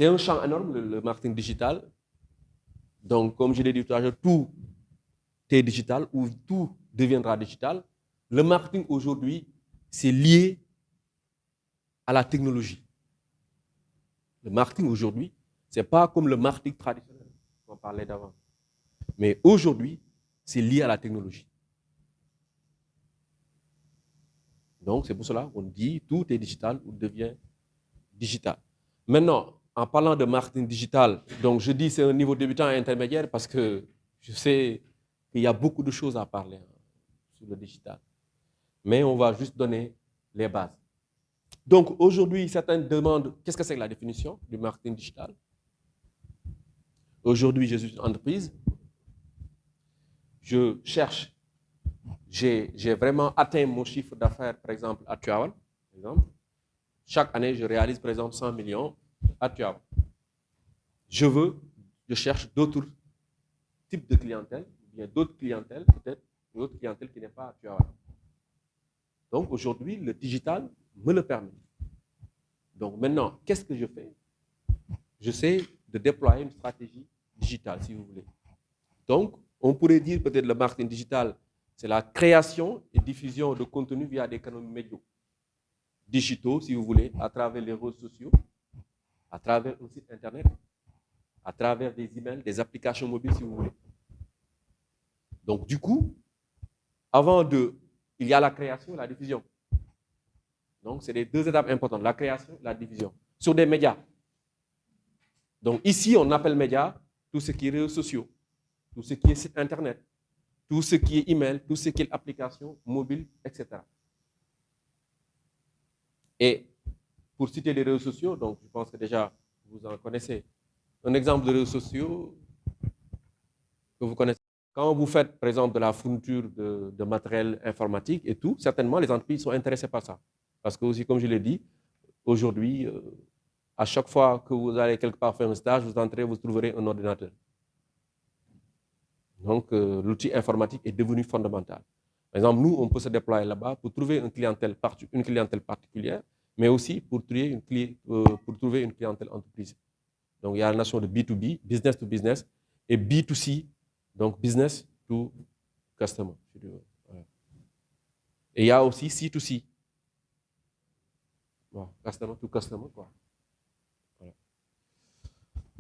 C'est un champ énorme, le marketing digital. Donc, comme je l'ai dit tout à l'heure, tout est digital ou tout deviendra digital. Le marketing aujourd'hui, c'est lié à la technologie. Le marketing aujourd'hui, ce n'est pas comme le marketing traditionnel qu'on parlait d'avant. Mais aujourd'hui, c'est lié à la technologie. Donc, c'est pour cela qu'on dit tout est digital ou devient digital. Maintenant, en parlant de marketing digital, donc je dis c'est un niveau débutant et intermédiaire parce que je sais qu'il y a beaucoup de choses à parler sur le digital. Mais on va juste donner les bases. Donc aujourd'hui, certains demandent qu'est-ce que c'est que la définition du marketing digital. Aujourd'hui, je suis une entreprise. Je cherche. J'ai vraiment atteint mon chiffre d'affaires, par exemple, à Tivaouane. Chaque année, je réalise, par exemple, 100 millions à Tivaouane. Je cherche d'autres types de clientèle, ou bien d'autres clientèles, peut-être, d'autres clientèles qui n'est pas à Tivaouane. Donc aujourd'hui, le digital me le permet. Donc maintenant, qu'est-ce que je fais? J'essaie de déployer une stratégie digitale, si vous voulez. Donc, on pourrait dire peut-être le marketing digital, c'est la création et diffusion de contenu via des canaux médiaux digitaux, si vous voulez, à travers les réseaux sociaux, à travers un site internet, à travers des emails, des applications mobiles, si vous voulez. Donc, du coup, il y a la création et la diffusion. Donc, c'est les deux étapes importantes, la création et la diffusion, sur des médias. Donc, ici, on appelle médias tout ce qui est réseaux sociaux, tout ce qui est site internet, tout ce qui est email, tout ce qui est application mobile, etc. Et pour citer les réseaux sociaux, donc je pense que déjà vous en connaissez. Un exemple de réseaux sociaux que vous connaissez. Quand vous faites, par exemple, de la fourniture de matériel informatique et tout, certainement les entreprises sont intéressées par ça. Parce que aussi, comme je l'ai dit, aujourd'hui, à chaque fois que vous allez quelque part faire un stage, vous entrez, vous trouverez un ordinateur. Donc, l'outil informatique est devenu fondamental. Par exemple, nous, on peut se déployer là-bas pour trouver une clientèle particulière, mais aussi pour trouver une clientèle entreprise. Donc, il y a la notion de B2B, business to business, et B2C, donc business to customer. Et il y a aussi C2C. Bon, customer to customer, quoi. Voilà.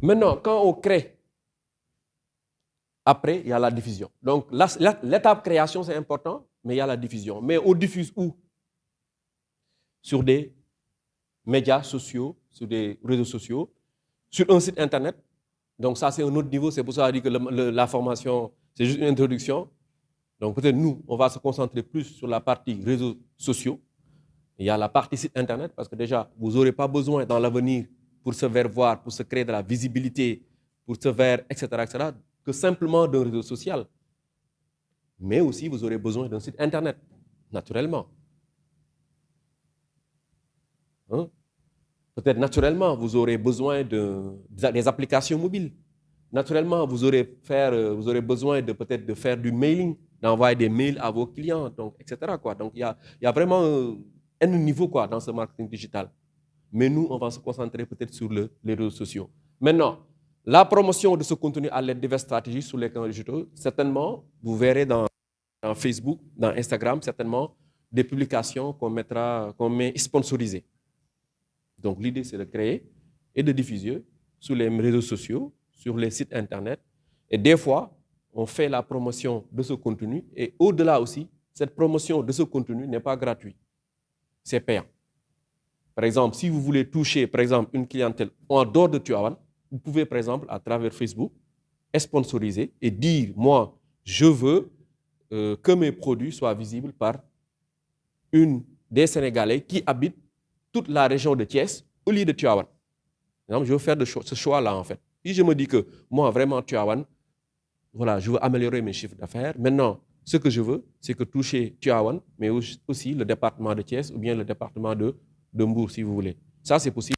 Maintenant, quand on crée, après, il y a la diffusion. Donc, l'étape création, c'est important, mais il y a la diffusion. Mais on diffuse où? Sur des médias sociaux, sur des réseaux sociaux, sur un site internet. Donc, ça, c'est un autre niveau. C'est pour ça que la formation, c'est juste une introduction. Donc, peut-être nous, on va se concentrer plus sur la partie réseaux sociaux. Il y a la partie site internet, parce que déjà, vous n'aurez pas besoin dans l'avenir pour se faire voir, pour se créer de la visibilité, pour se faire, etc., que simplement d'un réseau social. Mais aussi, vous aurez besoin d'un site internet, naturellement. Hein? Peut-être naturellement, vous aurez besoin des applications mobiles. Naturellement, vous aurez besoin peut-être de faire du mailing, d'envoyer des mails à vos clients, donc, etc., quoi. Donc, il y a vraiment un niveau, quoi, dans ce marketing digital. Mais nous, on va se concentrer peut-être sur les réseaux sociaux. Maintenant, la promotion de ce contenu à l'aide de diverses stratégies sur les canaux digitaux, certainement, vous verrez dans Facebook, dans Instagram, certainement, des publications qu'on met sponsorisées. Donc, l'idée, c'est de créer et de diffuser sur les réseaux sociaux, sur les sites Internet. Et des fois, on fait la promotion de ce contenu. Et au-delà aussi, cette promotion de ce contenu n'est pas gratuite. C'est payant. Par exemple, si vous voulez toucher, par exemple, une clientèle en dehors de Tivaouane, vous pouvez, par exemple, à travers Facebook, sponsoriser et dire, moi, je veux que mes produits soient visibles par des Sénégalais qui habitent toute la région de Thiès au lieu de Tivaouane. Je veux faire ce choix-là, en fait. Si je me dis que moi, vraiment, Tivaouane, voilà, je veux améliorer mes chiffres d'affaires. Maintenant, ce que je veux, c'est que toucher Tivaouane, mais aussi le département de Thiès ou bien le département de Mbour, si vous voulez. Ça, c'est possible.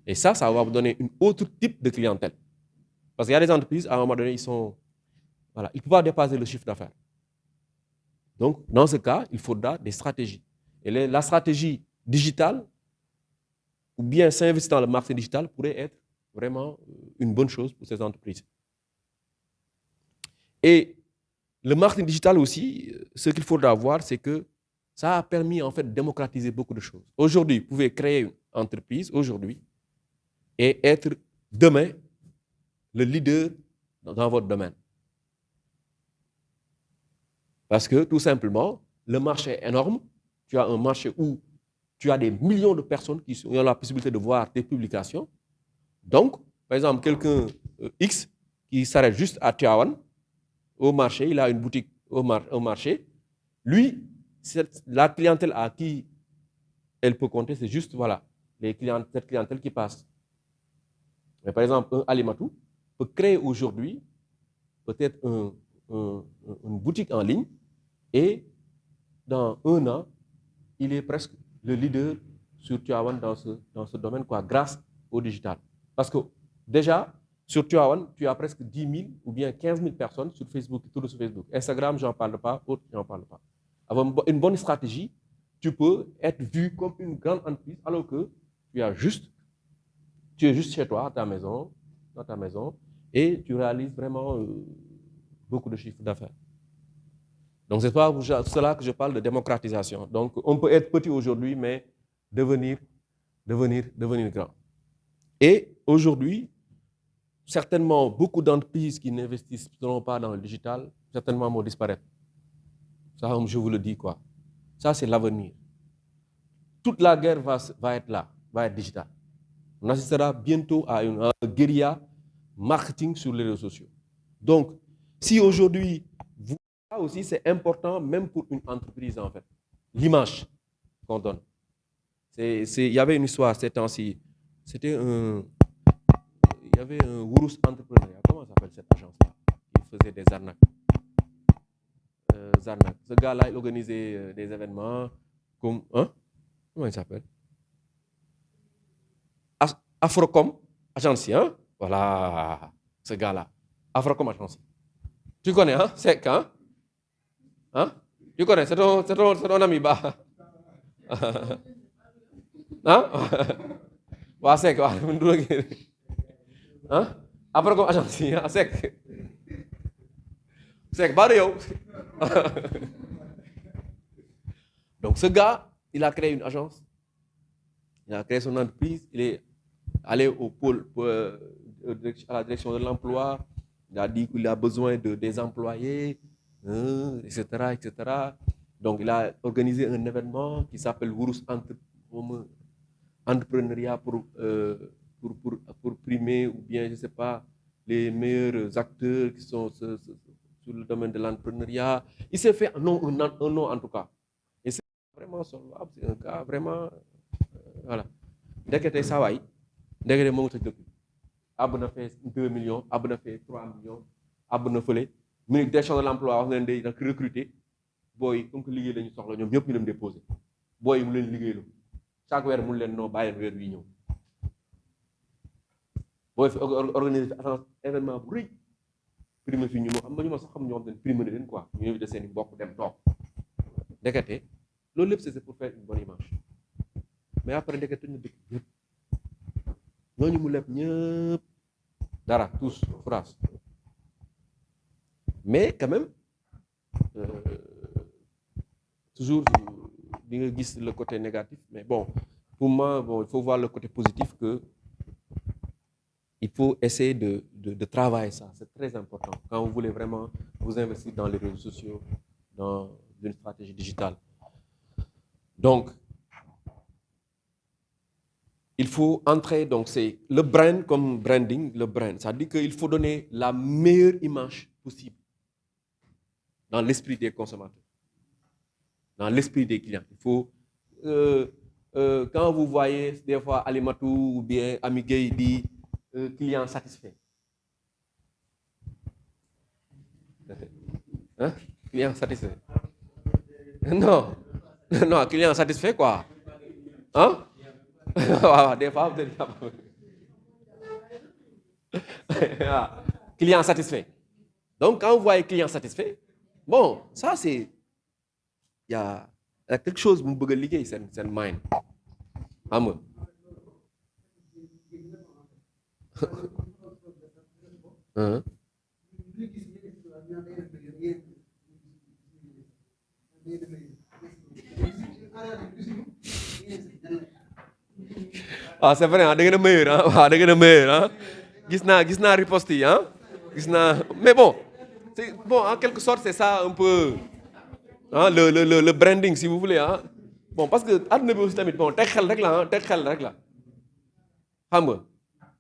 Et ça va vous donner un autre type de clientèle. Parce qu'il y a des entreprises, à un moment donné, ils ne peuvent pas dépasser le chiffre d'affaires. Donc, dans ce cas, il faudra des stratégies. Et la stratégie digitale ou bien s'investir dans le marketing digital pourrait être vraiment une bonne chose pour ces entreprises. Et le marketing digital aussi, ce qu'il faudra voir, c'est que ça a permis en fait de démocratiser beaucoup de choses. Aujourd'hui, vous pouvez créer une entreprise aujourd'hui et être demain le leader dans votre domaine. Parce que tout simplement, le marché est énorme. Tu as un marché où tu as des millions de personnes qui ont la possibilité de voir tes publications. Donc, par exemple, quelqu'un X qui s'arrête juste à Tivaouane, au marché, il a une boutique au marché. Lui, la clientèle à qui elle peut compter, c'est juste voilà, cette clientèle qui passe. Mais par exemple, un Alimatou peut créer aujourd'hui peut-être une boutique en ligne et dans 1 an, il est presque le leader sur Tivaouane dans ce domaine, quoi, grâce au digital. Parce que déjà, sur Tivaouane, tu as presque 10 000 ou bien 15 000 personnes sur Facebook, tout sur Facebook. Instagram, j'en parle pas, autres, j'en parle pas. Avoir une bonne stratégie, tu peux être vu comme une grande entreprise alors que tu es juste chez toi, à ta maison, dans ta maison, et tu réalises vraiment beaucoup de chiffres d'affaires. Donc, c'est pour cela que je parle de démocratisation. Donc, on peut être petit aujourd'hui, mais devenir grand. Et aujourd'hui, certainement, beaucoup d'entreprises qui n'investiront pas dans le digital, certainement vont disparaître. Ça, je vous le dis, quoi. Ça, c'est l'avenir. Toute la guerre va être là, va être digitale. On assistera bientôt à une guérilla marketing sur les réseaux sociaux. Donc, si aujourd'hui, ça aussi, c'est important, même pour une entreprise, en fait. L'image qu'on donne. Il y avait une histoire ces temps-ci. C'était il y avait un Wurus entrepreneur. Comment s'appelle cette agence-là? Il faisait des arnaques. Ce gars-là, il organisait des événements comme... Hein? Comment il s'appelle? Afrocom Agency, hein? Voilà, ce gars-là. Afrocom Agency. Tu connais, hein? C'est hein? Hein? Tu connais, c'est ton ami, bah. Hein? Waa Seck, waaw, hein? Afrocom Agency, hein? Seck. Seck, bah, yow. Donc, ce gars, il a créé une agence. Il a créé son entreprise. Il est allé au pôle, à la direction de l'emploi. Il a dit qu'il a besoin des employés, etc., etc. Donc, il a organisé un événement qui s'appelle Wurus Entrepreneuriat pour primer, ou bien, je ne sais pas, les meilleurs acteurs qui sont sur le domaine de l'entrepreneuriat. Il s'est fait un nom en tout cas. Et c'est vraiment solvable. C'est un cas vraiment... voilà. Ndekete Sawai, ndekete moo ngi tëj dëkk bi. Àbb na fee 2 millions, àbb na fee 3 millions, àbb na fële. Ministre direction de l'emploi wax na leen day recruter booy comme que liggéey lañu soxla ñoom ñëpp ñu dem déposer. Booy mu leen liggéeylu. Chaque weer mu leen noo bàyyi weer wi ñëw. Booy fi organiser fi événement bu rëy. Primé fi ñu am na ñu ma sax xam ñoo xam ne primé na leen quoi. Ñu invité seen i mbokk dem toog. Ndekete loolu lépp c'est pour faire une bonne image. Mais après ndekete ñu dëkk ñëpp. Ñooñu mu leb ñëpp dara tous phrase. Mais quand même toujours di nga gis le côté négatif, mais bon pour moi bon, il faut voir le côté positif que il faut essayer de travailler ça, c'est très important quand vous voulez vraiment vous investir dans les réseaux sociaux, dans une stratégie digitale. Donc il faut entrer, donc c'est le brand comme branding, le brand. Ça veut dire qu'il faut donner la meilleure image possible dans l'esprit des consommateurs, dans l'esprit des clients. Il faut, quand vous voyez des fois Alimatou ou bien Amigué dit client satisfait. Hein? Client satisfait. Non, non, client satisfait quoi? Hein? Des fois, client satisfait. Donc, quand vous voyez client satisfait, bon, ça c'est. Il y a quelque chose que vous pouvez lier, c'est le mind. Hein? Ah, c'est vrai, da ngeen a meilleur, hein? Ah, da ngeen a meilleur, hein? Gis naa riposte yi, hein? Mais bon, bon, en quelque sorte, c'est ça un peu, hein, le branding, si vous voulez, hein? Bon, parce que àdduna bi aussi tamit bon teg xel rek la ah teg xel rek la xam nga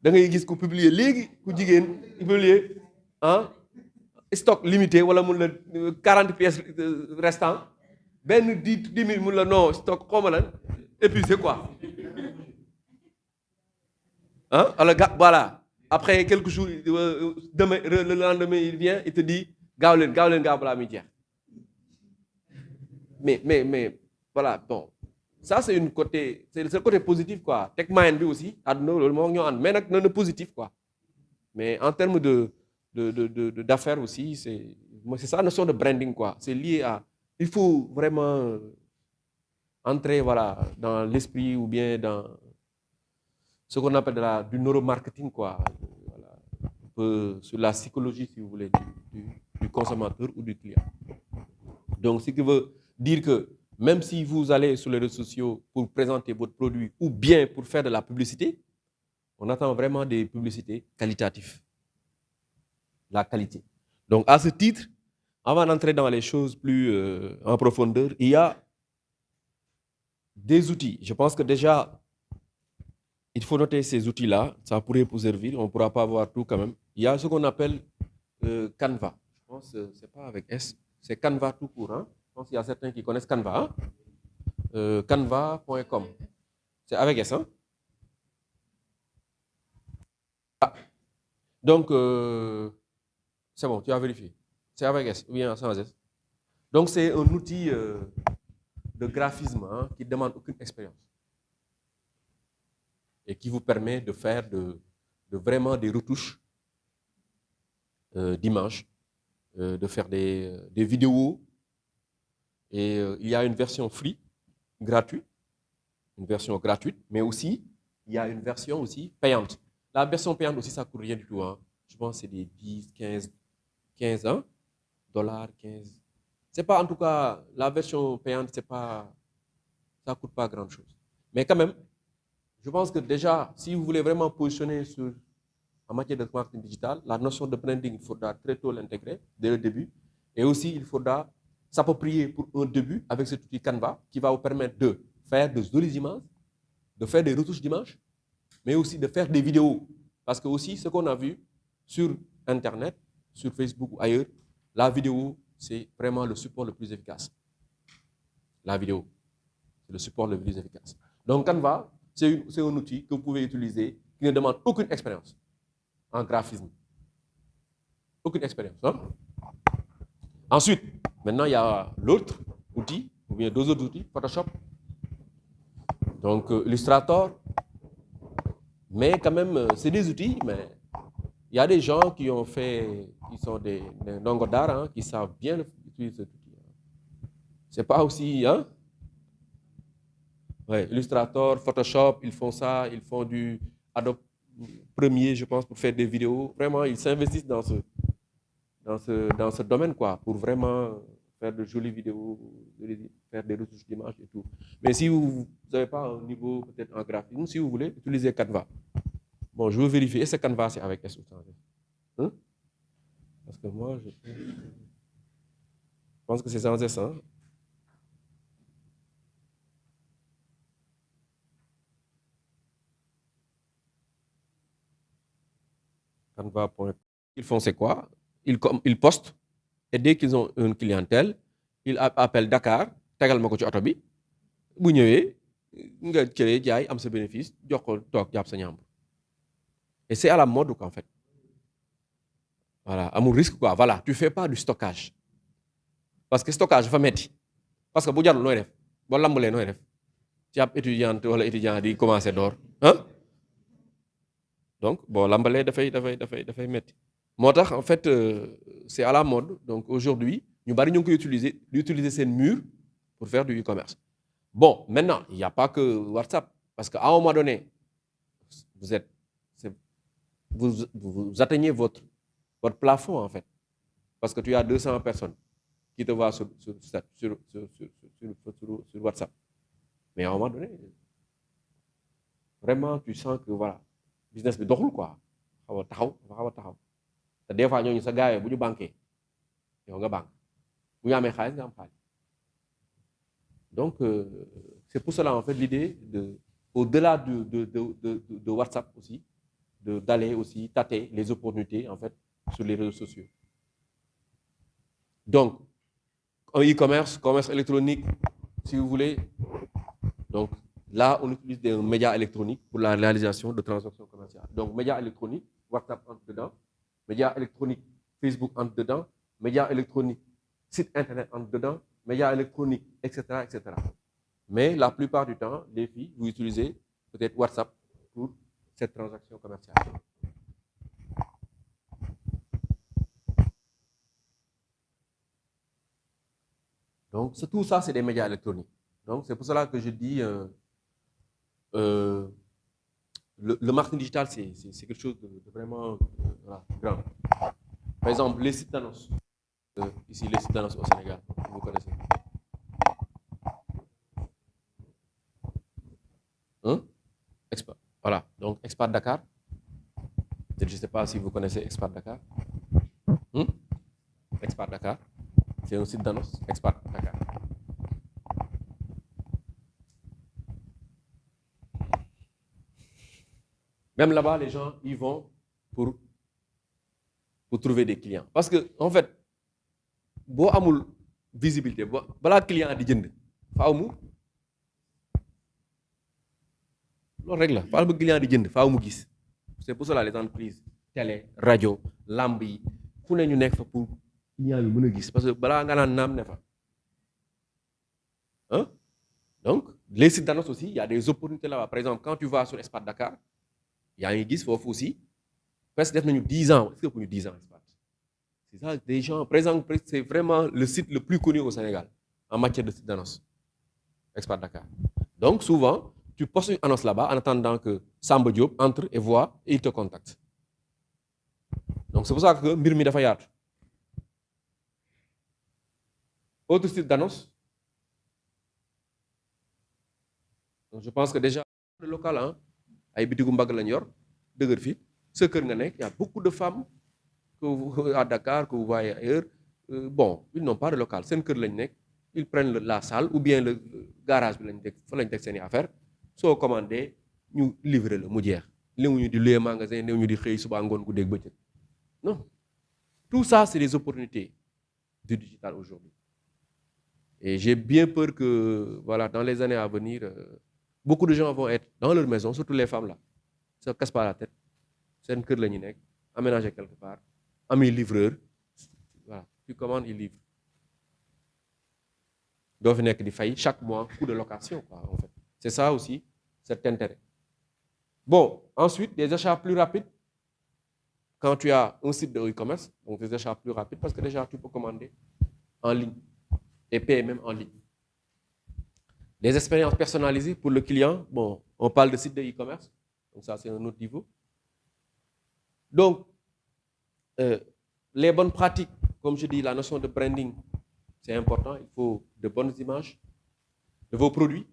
da ngay gis ku publier léegi ku jigéen publier ah stock limité wala mun la 40 pièces restant benn 10 minutes mun la non stock xaw ma lan épuisé quoi ah voilà après quelques jours demain le lendemain il vient il te dit gaaw leen gaaw balaa muy jeex mais voilà bon ça c'est c'est le côté positif quoi tech mind bi aussi àdduna loolu moo ñoo ànd mais nag na positif quoi mais en termes d'affaires aussi c'est ça la notion de branding quoi c'est lié à il faut vraiment entrer voilà dans l'esprit ou bien dans ce qu'on appelle du neuromarketing quoi voilà un peu sur la psychologie si vous voulez du consommateur ou du client donc ce qui veut dire que même si vous allez sur les réseaux sociaux pour présenter votre produit ou bien pour faire de la publicité, on attend vraiment des publicités qualitatives. La qualité. Donc, à ce titre, avant d'entrer dans les choses plus en profondeur, il y a des outils. Je pense que déjà, il faut noter ces outils-là. Ça pourrait vous servir. On ne pourra pas voir tout quand même. Il y a ce qu'on appelle Canva. Je pense que ce n'est pas avec S. C'est Canva tout court. Hein? Je pense qu'il y a certains qui connaissent Canva. Hein? Canva.com. C'est avec S. Hein? Ah. Donc, c'est bon, tu as vérifié. C'est avec S ou bien sans S. Donc, c'est un outil de graphisme hein, qui ne demande aucune expérience et qui vous permet de faire vraiment des retouches d'images, de faire des vidéos. Et il y a une version free, gratuite, mais aussi, il y a une version aussi payante. La version payante aussi, ça ne coûte rien du tout. Hein. Je pense que c'est des 10, 15 hein, dollars, 15. C'est pas, en tout cas, la version payante, ça ne coûte pas grand-chose. Mais quand même, je pense que déjà, si vous voulez vraiment positionner en matière de marketing digital, la notion de branding, il faudra très tôt l'intégrer dès le début. Et aussi, il faudra s'approprier pour un début avec cet outil Canva qui va vous permettre de faire de jolies images, de faire des retouches d'images, mais aussi de faire des vidéos. Parce que aussi, ce qu'on a vu sur Internet, sur Facebook ou ailleurs, la vidéo, c'est vraiment le support le plus efficace. La vidéo, c'est le support le plus efficace. Donc Canva, c'est un outil que vous pouvez utiliser qui ne demande aucune expérience en graphisme. Aucune expérience. Hein? Ensuite, maintenant, il y a l'autre outil, ou bien deux autres outils, Photoshop. Donc, Illustrator. Mais quand même, c'est des outils, mais il y a des gens qui sont des ndongo d'art, hein, qui savent bien utiliser cet outil. C'est pas aussi, hein? Ouais, Illustrator, Photoshop, ils font ça, ils font du Adobe Premiere, je pense, pour faire des vidéos. Vraiment, ils s'investissent dans ce domaine, quoi, pour vraiment faire de jolies vidéos, faire des retouches d'images et tout. Mais si vous n'avez pas un niveau peut-être en graphisme, si vous voulez, utilisez Canva. Bon, je veux vérifier. Est-ce que Canva, c'est avec S ou sans S? Hein? Parce que moi, je pense que c'est sans S. Hein? Canva.com. Ils font c'est quoi? Ils postent et dès qu'ils ont une clientèle, ils appellent Dakar, tegal ma ko ci oto bi bu ñëwee nga jëlee jaay am sa bénéfice jox ko toog jàpp sa ñàmbur. Et c'est à la mode en fait. Voilà, amul risque quoi. Voilà, tu fais pas du stockage. Parce que stockage dafa metti. Parce que bu jarul nooy def boo lambalee nooy def ci ab étudiante wala étudiant di commencer door hein? Donc boo lambalee dafay metti. Moo tax en fait c'est à la mode. Donc aujourd'hui ñu bari ñu ngi koy utiliser seen mur pour faire du e-commerce. Bon, maintenant, il n'y a pas que WhatsApp. Parce qu'à un moment donné, vous atteignez votre plafond, en fait. Parce que tu as 200 personnes qui te voient sur WhatsApp. Mais à un moment donné, vraiment, tu sens que, voilà, business bi doxul quoi. xaw a taxaw te des fois ñooñu sa gars yi bu ñu banqué yow nga banque bu ñu amee xaalis nga am xaalis. Donc c'est pour cela en fait l'idée au-delà de WhatsApp aussi d'aller aussi tâter les opportunités en fait sur les réseaux sociaux. Donc en e-commerce, commerce électronique, si vous voulez. Donc là, on utilise des médias électroniques pour la réalisation de transactions commerciales. Donc, médias électroniques, WhatsApp entre dedans, médias électroniques, Facebook entre dedans, médias électroniques, site internet entre dedans, médias électroniques, etc., etc. Mais la plupart du temps, les filles, vous utilisez peut-être WhatsApp pour cette transaction commerciale. Donc, tout ça, c'est des médias électroniques. Donc, c'est pour cela que je dis... le marketing digital, c'est quelque chose de vraiment voilà, grand. Par exemple, les sites d'annonces. Ici, les sites d'annonces au Sénégal, vous connaissez. Hein? Expert. Voilà, donc Expert Dakar. Je ne sais pas si vous connaissez Expert Dakar. Expert Dakar, c'est un site d'annonce. Expert Dakar. Même là-bas, les gens y vont pour trouver des clients. Parce que, en fait, boo amul visibilité balaa client di jënd faaw mu loolu rek la faaw ba client di jënd faaw mu gis. C'est pour cela les entreprises télé rajo lamb yi fu ne ñu nekk fa pour client yi mën a gis parce que balaa nga naan naam ne fa. Donc les sites d'annonce aussi, il y a des opportunités là-bas. Par exemple, quand tu vas sur Expat Dakar, yaa ngi gis foofu aussi presque def nañu 10 ans est-ce que pour ñu 10 ans Expat. C'est ça, des gens, par exemple, c'est vraiment le site le plus connu au Sénégal en matière de site d'annonce. Expat Dakar. Donc souvent, tu postes une annonce là-bas en attendant que Samba Diop entre et voit et il te contacte. Donc c'est pour ça que mbir mi dafa yaatu. Autre site d'annonce. Donc je pense que déjà le local ay bitigu mbagg lañ yor dëgër fi sa kër nga nekk, il y a beaucoup de femmes à Dakar que vous voyez ailleurs, bon, ils n'ont pas de local seen kër lañ nekk, ils prennent la salle ou bien le garage bi lañ teg fa lañ teg seen i affaire soo commandé ñu livrer la mu jeex léegi ñu di louer magasin néew ñu di xëy suba ngoon guddeeg bëccëg. Non, tout ça c'est des opportunités du digital aujourd'hui. Et j'ai bien peur que voilà, dans les années à venir, beaucoup de gens vont être dans leur maison, surtout les femmes là, ça ne casse pas la tête, seen kër la ñu nekk, aménagé quelque part, ami livreur, voilà, tu commandes, il livre. doo fi nekk di fay chaque mois coût de location quoi, en fait. C'est ça aussi cet intérêt. Bon, ensuite des achats plus rapides. Quand tu as un site de e-commerce, donc des achats plus rapides parce que déjà tu peux commander en ligne et payer même en ligne. Des expériences personnalisées pour le client. Bon, on parle de site de e-commerce, donc ça c'est un autre niveau. Donc les bonnes pratiques, comme je dis, la notion de branding, c'est important. Il faut de bonnes images de vos produits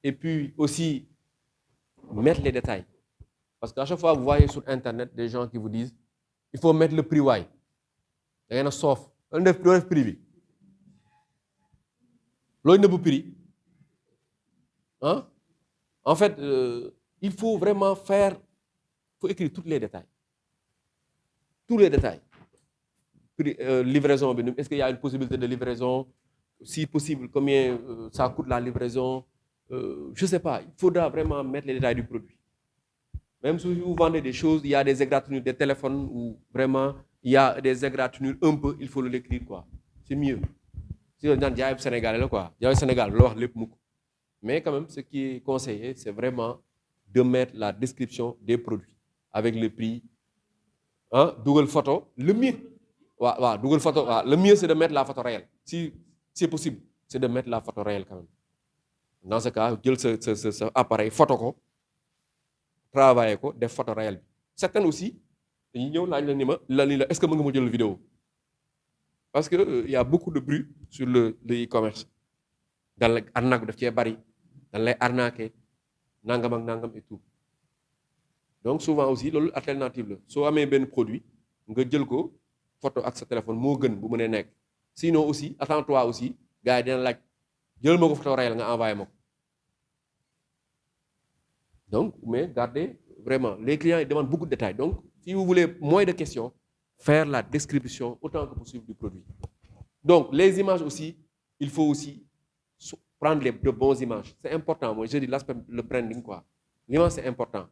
et puis aussi mettre les détails. Parce qu'à chaque fois, vous voyez sur Internet des gens qui vous disent il faut mettre le prix waay. Da ngeen a soof. Loolu def prix bi. Loolu nëbbu prix. En fait, il faut vraiment faire, il faut écrire tous les détails. Tous les détails. Livraison, est-ce qu'il y a une possibilité de livraison? Si possible, combien ça coûte la livraison? Je ne sais pas. Il faudra vraiment mettre les détails du produit. Même si vous vendez des choses, il y a des égratignures, des téléphones où vraiment il y a des égratignures un peu, il faut l'écrire quoi. C'est mieux. Si on dit jaay Sénégal là quoi, jaay Sénégal lo wax lepp mukk. Mais quand même, ce qui est conseillé, c'est vraiment de mettre la description des produits avec le prix, Google Photo, le mieux. Google Photo, le mieux c'est de mettre la photo réelle. Si c'est possible, c'est de mettre la photo réelle quand même. Dans ce cas, jël ce appareil photo ko, travailler ko, des photos réelles. certaines aussi dañuy ñëw laaj la ni ma la ni la est-ce que mën nga ma jël vidéo parce que y a beaucoup de bruit sur le e-commerce dan la arnaque daf cee bari dan lay arnaquer nangam ak nangam et tout donc souvent aussi loolu alternative la soo amee benn produit nga jël ko photo ak sa téléphone moo gën bu mënee nekk sinon aussi attends-toi aussi gars yi dina laaj jël ma ko photo réel nga envoyé ma ko donc mais gardez vraiment les clients ils demandent beaucoup de détails donc si vous voulez moins de questions faire la description autant que possible du produit donc les images aussi il faut aussi prendre de bonnes images c'est important moi je dis l'aspect le branding quoi l'image c'est important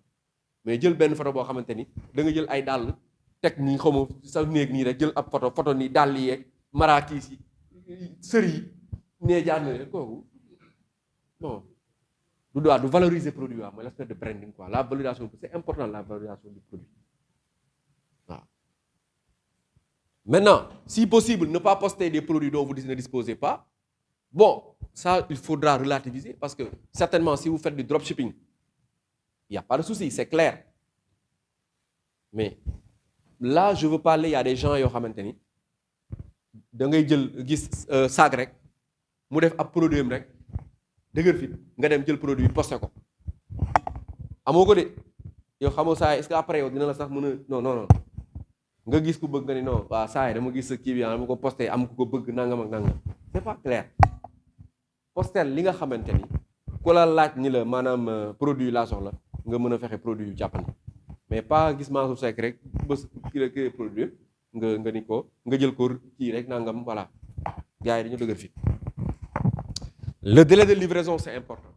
mais jël benn photo boo xamante ni da nga jël ay dàll teg nii xaw ma sa néeg nii rek jël ab photo nii dàll yeeg maraakiis yi sër yi nee jaar na leen kooku bon du doit du valoriser produit waaw mooy l'aspect de branding quoi la valorisation c'est important la valorisation du produit waaw. Maintenant si possible ne pas poster des produits dont vous ne disposez pas bon ça il faudra relativiser parce que certainement si vous faites du dropshipping il y a pas de souci c'est clair mais là je veux parler il y a des gens yoo xamante ni da ngay jël gis saag rek mu def ab produit am rek dëgër fit nga dem jël produit bi posté ko amoo ko de yow xamoo saa est-ce que après yow dina la sax mën a non nga gis ku bëgg nga ni non waaw saa yi dama gis sa kii bi dama ko posté am ku ko bëgg nangam ak nangam c'est pas clair postel li nga xamante ni ku la laaj ni la maanaam produit laa soxla nga mën a fexe produit yu jàppandi mais pas gis Mansour Seck rek bés kii produit nga ni ko nga jël ko kii rek nangam voilà gars yi dañu dëgër fit le délai de livraison c'est important